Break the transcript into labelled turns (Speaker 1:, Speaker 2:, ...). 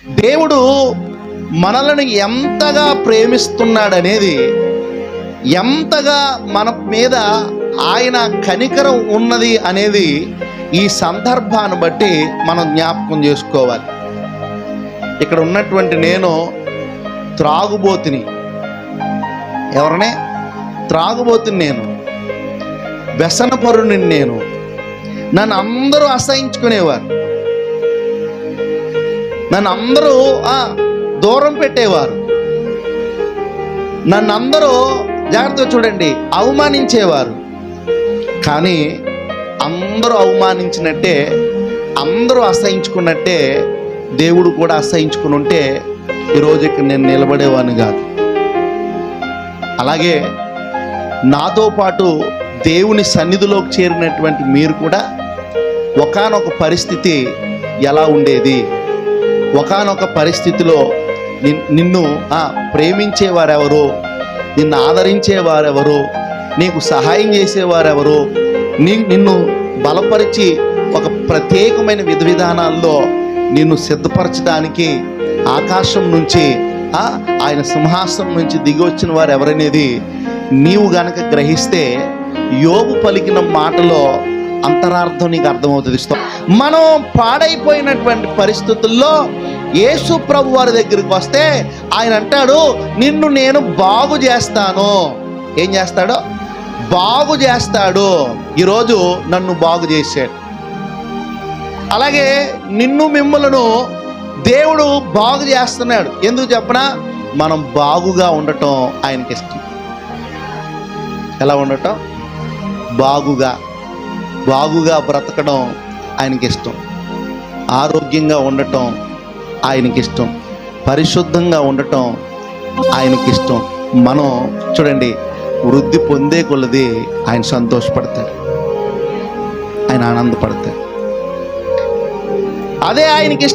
Speaker 1: దేవుడు మనలను ఎంతగా ప్రేమిస్తున్నాడనేది, ఎంతగా మన మీద ఆయన కనికరం ఉన్నది అనేది ఈ సందర్భాన్ని బట్టి మనం జ్ఞాపకం చేసుకోవాలి. ఇక్కడ ఉన్నటువంటి నేను త్రాగుబోతుని. ఎవరనే? త్రాగుబోతుని నేను, వ్యసనపరుని నేను. నన్ను అందరూ అసహించుకునేవారు, నన్ను అందరూ దూరం పెట్టేవారు, నన్ను అందరూ జాగ్రత్తగా చూడండి అవమానించేవారు. కానీ అందరూ అవమానించినట్టే, అందరూ అసహించుకున్నట్టే దేవుడు కూడా అసహించుకుని ఉంటే ఈరోజు ఇక్కడ నేను నిలబడేవాడిని కాదు. అలాగే నాతో పాటు దేవుని సన్నిధిలోకి చేరినటువంటి మీరు కూడా ఒకానొక పరిస్థితి ఎలా ఉండేది, ఒకానొక పరిస్థితిలో నిన్ను ప్రేమించేవారెవరు, నిన్ను ఆదరించేవారెవరు, నీకు సహాయం చేసేవారెవరు, నిన్ను బలపరిచి ఒక ప్రత్యేకమైన విధానాల్లో నిన్ను సిద్ధపరచడానికి ఆకాశం నుంచి ఆయన సింహాసనం నుంచి దిగి వచ్చిన వారు ఎవరనేది నీవు గనక గ్రహిస్తే యోబు పలికిన మాటలో అంతరార్థం నీకు అర్థమవుతుంది. మనం పాడైపోయినటువంటి పరిస్థితుల్లో యేసు ప్రభు వారి దగ్గరికి వస్తే ఆయన అంటాడు, నిన్ను నేను బాగు చేస్తాను. ఏం చేస్తాడో? బాగు చేస్తాడు. ఈరోజు నన్ను బాగు చేశాడు. అలాగే నిన్ను మిమ్మలను దేవుడు బాగు చేస్తున్నాడు. ఎందుకు చెప్పనా? మనం బాగుగా ఉండటం ఆయనకి ఇష్టం. ఎలా ఉండటం? బాగుగా బ్రతకడం ఆయనకి ఇష్టం. ఆరోగ్యంగా ఉండటం ఆయనకి ఇష్టం. పరిశుద్ధంగా ఉండటం ఆయనకి ఇష్టం. మనం చూడండి, వృద్ధి పొందే కొలది ఆయన సంతోషపడతాడు, ఆయన ఆనందపడతాడు. అదే ఆయనకి ఇష్టం.